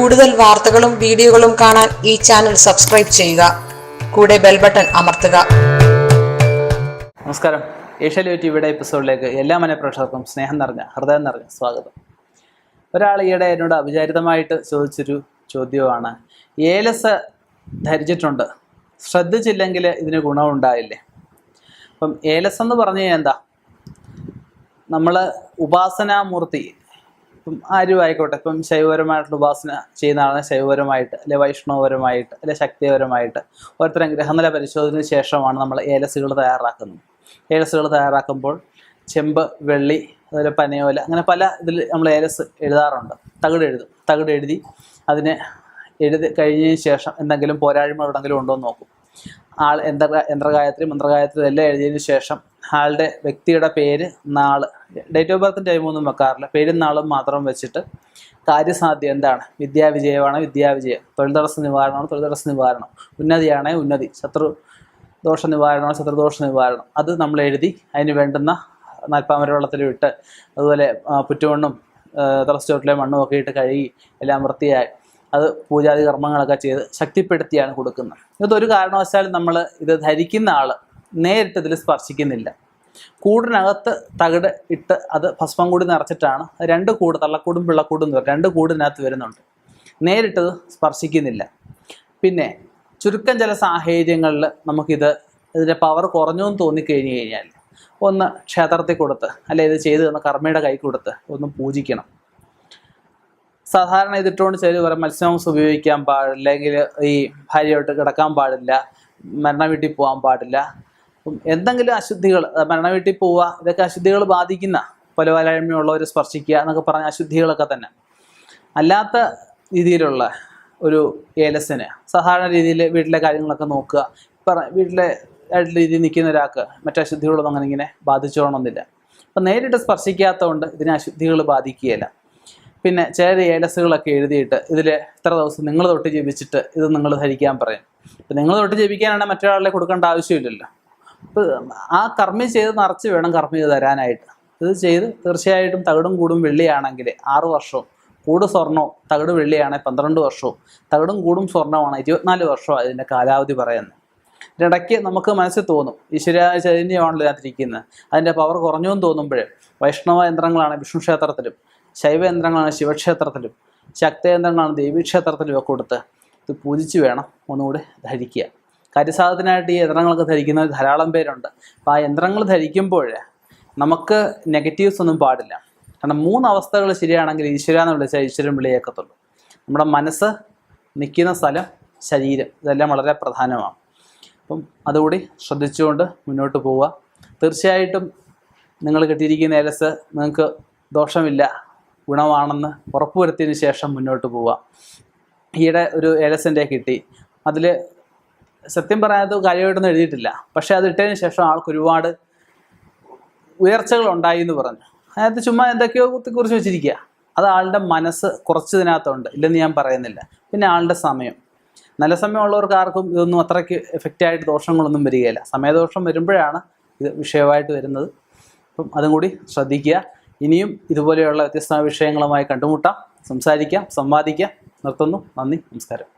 കൂടുതൽ വാർത്തകളും വീഡിയോകളും കാണാൻ ഈ ചാനൽ സബ്സ്ക്രൈബ് ചെയ്യുക. കൂടെ ബെൽ ബട്ടൺ അമർത്തുക. നമസ്കാരം. ഏഷ്യാനെറ്റ് ടിവിയുടെ എപ്പിസോഡിലേക്ക് എല്ലാ മനഃപ്രേക്ഷകർക്കും സ്നേഹം നിറഞ്ഞ ഹൃദയം നിറഞ്ഞ സ്വാഗതം. ഒരാൾ ഈയിടെ എന്നോട് അവിചാരിതമായിട്ട് ചോദിച്ചൊരു ചോദ്യമാണ്, ഏലസ് ധരിച്ചിട്ടുണ്ട്, ശ്രദ്ധിച്ചില്ലെങ്കിൽ ഇതിന് ഗുണമുണ്ടായില്ലേ? അപ്പം ഏലസ് എന്ന് പറഞ്ഞു കഴിഞ്ഞാൽ എന്താ? നമ്മൾ ഉപാസനാമൂർത്തി, ഇപ്പം ആരും ആയിക്കോട്ടെ, ഇപ്പം ശൈവപരമായിട്ടുള്ള ഉപാസന ചെയ്യുന്ന ആളെ ശൈവപരമായിട്ട്, അല്ലെ വൈഷ്ണവപരമായിട്ട്, അല്ലെ ശക്തിപരമായിട്ട് ഓരോരുത്തരും ഗ്രഹനില പരിശോധനയ്ക്ക് ശേഷമാണ് നമ്മൾ ഏലസുകൾ തയ്യാറാക്കുന്നത്. ഏലസുകൾ തയ്യാറാക്കുമ്പോൾ ചെമ്പ്, വെള്ളി, അതുപോലെ പനയോല, അങ്ങനെ പല ഇതിൽ നമ്മൾ ഏലസ് എഴുതാറുണ്ട്. തകിട് എഴുതി അതിനെ എഴുതി കഴിഞ്ഞതിന് ശേഷം എന്തെങ്കിലും പോരായ്മ എവിടെങ്കിലും ഉണ്ടോ എന്ന് നോക്കും. ആൾ യന്ത്രഗായത്രി, മന്ത്രഗായത്രി എല്ലാം എഴുതിയതിന് ശേഷം ആളുടെ വ്യക്തിയുടെ പേര്, നാള്, ഡേറ്റ് ഓഫ് ബർത്തും ടൈമൊന്നും വെക്കാറില്ല, പേരും നാളും മാത്രം വെച്ചിട്ട് കാര്യസാധ്യം എന്താണ്, വിദ്യാവിജയമാണ് വിദ്യാവിജയം, തൊഴിൽ തടസ്സ നിവാരണമാണ് തൊഴിൽ തടസ്സ നിവാരണം, ഉന്നതിയാണ് ഉന്നതി, ശത്രുദോഷ നിവാരണമാണ് ശത്രുദോഷ നിവാരണം, അത് നമ്മൾ എഴുതി അതിന് വേണ്ടുന്ന നാൽപ്പാമര വെള്ളത്തിൽ വിട്ട്, അതുപോലെ പുറ്റുമണ്ണും തുളസിച്ചോട്ടിലെ മണ്ണും ഒക്കെ ഇട്ട് കഴുകി എല്ലാം വൃത്തിയായി അത് പൂജാതി കർമ്മങ്ങളൊക്കെ ചെയ്ത് ശക്തിപ്പെടുത്തിയാണ് കൊടുക്കുന്നത്. ഇതൊരു കാരണവശാലും നമ്മൾ ഇത് ധരിക്കുന്ന ആൾ നേരിട്ട് ഇതിൽ സ്പർശിക്കുന്നില്ല. കൂടിനകത്ത് തകിട് ഇട്ട് അത് ഭസ്മം കൂടി നിറച്ചിട്ടാണ്, 2 കൂട്, തള്ളക്കൂടും പിള്ളക്കൂടും എന്ന് പറയും, 2 കൂടിനകത്ത് വരുന്നുണ്ട്. നേരിട്ടത് സ്പർശിക്കുന്നില്ല. പിന്നെ ചുരുക്കം ചില സാഹചര്യങ്ങളിൽ ഇതിൻ്റെ പവർ കുറഞ്ഞു എന്ന് തോന്നിക്കഴിഞ്ഞ് കഴിഞ്ഞാൽ ഒന്ന് ക്ഷേത്രത്തിൽ കൊടുത്ത്, അല്ലെ ഇത് ചെയ്ത് തന്ന കർമ്മയുടെ കൈ കൊടുത്ത് ഒന്ന് പൂജിക്കണം. സാധാരണ ഇതിട്ടുകൊണ്ട് ചിലർ പറയും മത്സ്യമാംസം ഉപയോഗിക്കാൻ പാടില്ല, അല്ലെങ്കിൽ ഈ ഭാര്യയോട്ട് കിടക്കാൻ പാടില്ല, മരണ വീട്ടിൽ പോകാൻ പാടില്ല, എന്തെങ്കിലും അശുദ്ധികൾ, മരണ വീട്ടിൽ പോവുക, ഇതൊക്കെ അശുദ്ധികൾ ബാധിക്കുന്ന പലവലായ്മയുള്ളവർ സ്പർശിക്കുക എന്നൊക്കെ പറഞ്ഞ അശുദ്ധികളൊക്കെ തന്നെ. അല്ലാത്ത രീതിയിലുള്ള ഒരു ഏലസിന് സാധാരണ രീതിയിൽ വീട്ടിലെ കാര്യങ്ങളൊക്കെ നോക്കുക, വീട്ടിലെ രീതിയിൽ നിൽക്കുന്ന ഒരാൾക്ക് മറ്റശുദ്ധികളൊന്നും അങ്ങനെ ഇങ്ങനെ ബാധിച്ചോണമെന്നില്ല. അപ്പം നേരിട്ട് സ്പർശിക്കാത്തതുകൊണ്ട് ഇതിനെ അശുദ്ധികൾ ബാധിക്കുകയില്ല. പിന്നെ ചില ഏലസുകളൊക്കെ എഴുതിയിട്ട് ഇതിൽ ഇത്ര ദിവസം നിങ്ങൾ തൊട്ട് ജപിച്ചിട്ട് ഇത് നിങ്ങൾ ധരിക്കാൻ പറയും. ഇപ്പം നിങ്ങൾ തൊട്ട് ജപിക്കാനാണെങ്കിൽ മറ്റൊരാളെ കൊടുക്കേണ്ട ആവശ്യമില്ലല്ലോ. അപ്പോൾ ആ കർമ്മം ചെയ്ത് നിറച്ച് വേണം കർമ്മം ചെയ്ത് തരാനായിട്ട്. ഇത് ചെയ്ത് തീർച്ചയായിട്ടും തകിടും കൂടും വെള്ളിയാണെങ്കിൽ 6 വർഷവും, കൂട് സ്വർണവും തകിട് വെള്ളിയാണെങ്കിൽ 12 വർഷവും, തകിടും കൂടും സ്വർണ്ണമാണ് 24 വർഷവും ഇതിൻ്റെ കാലാവധി പറയുന്നത്. ഇതിനിടയ്ക്ക് നമുക്ക് മനസ്സിൽ തോന്നും ഈശ്വര ചൈതന്യമാണല്ലോ ഇതിനകത്തിരിക്കുന്നത്, അതിൻ്റെ പവർ കുറഞ്ഞു എന്ന് തോന്നുമ്പോൾ വൈഷ്ണവ യന്ത്രങ്ങളാണ് വിഷ്ണു ക്ഷേത്രത്തിലും, ശൈവ യന്ത്രങ്ങളാണ് ശിവക്ഷേത്രത്തിലും, ശക്തയന്ത്രങ്ങളാണ് ദേവീക്ഷേത്രത്തിലും ഒക്കെ കൊടുത്ത് ഇത് പൂജിച്ച് വേണം ഒന്നുകൂടി ധരിക്കുക. കാര്യസാധനമായിട്ട് ഈ യന്ത്രങ്ങളൊക്കെ ധരിക്കുന്നവർ ധാരാളം പേരുണ്ട്. അപ്പോൾ ആ യന്ത്രങ്ങൾ ധരിക്കുമ്പോൾ നമുക്ക് നെഗറ്റീവ്സ് ഒന്നും പാടില്ല. കാരണം 3 അവസ്ഥകൾ ശരിയാണെങ്കിൽ ഈശ്വര എന്ന് വിളിച്ചാൽ ഈശ്വരൻ വിളിയേക്കത്തുള്ളൂ. നമ്മുടെ മനസ്സ്, നിൽക്കുന്ന സ്ഥലം, ശരീരം, ഇതെല്ലാം വളരെ പ്രധാനമാണ്. അപ്പം അതുകൂടി ശ്രദ്ധിച്ചുകൊണ്ട് മുന്നോട്ട് പോവുക. തീർച്ചയായിട്ടും നിങ്ങൾ കിട്ടിയിരിക്കുന്ന ഏലസ് നിങ്ങൾക്ക് ദോഷമില്ല, ഗുണമാണെന്ന് ഉറപ്പുവരുത്തിയതിന് ശേഷം മുന്നോട്ട് പോവുക. ഈയിടെ ഒരു ഏലസിൻ്റെ കിട്ടി, അതിൽ സത്യം പറയാനത് കാര്യമായിട്ടൊന്നും എഴുതിയിട്ടില്ല, പക്ഷേ അത് ഇട്ടതിന് ശേഷം ആൾക്ക് ഒരുപാട് ഉയർച്ചകൾ ഉണ്ടായി എന്ന് പറഞ്ഞു. അതിനകത്ത് ചുമ്മാ എന്തൊക്കെയോ കുറിച്ച് വെച്ചിരിക്കുക. അത് ആളുടെ മനസ്സ് കുറച്ചതിനകത്തുണ്ട്, ഇല്ലെന്ന് ഞാൻ പറയുന്നില്ല. പിന്നെ ആളുടെ സമയം, നല്ല സമയമുള്ളവർക്ക് ആർക്കും ഇതൊന്നും അത്രയ്ക്ക് എഫക്റ്റായിട്ട് ദോഷങ്ങളൊന്നും വരികയില്ല. സമയദോഷം വരുമ്പോഴാണ് ഇത് വിഷയമായിട്ട് വരുന്നത്. അപ്പം അതും കൂടി ശ്രദ്ധിക്കുക. ഇനിയും ഇതുപോലെയുള്ള വ്യത്യസ്ത വിഷയങ്ങളുമായി കണ്ടുമുട്ടാം, സംസാരിക്കാം, സംവാദിക്കാം. നിർത്തുന്നു. നന്ദി, നമസ്കാരം.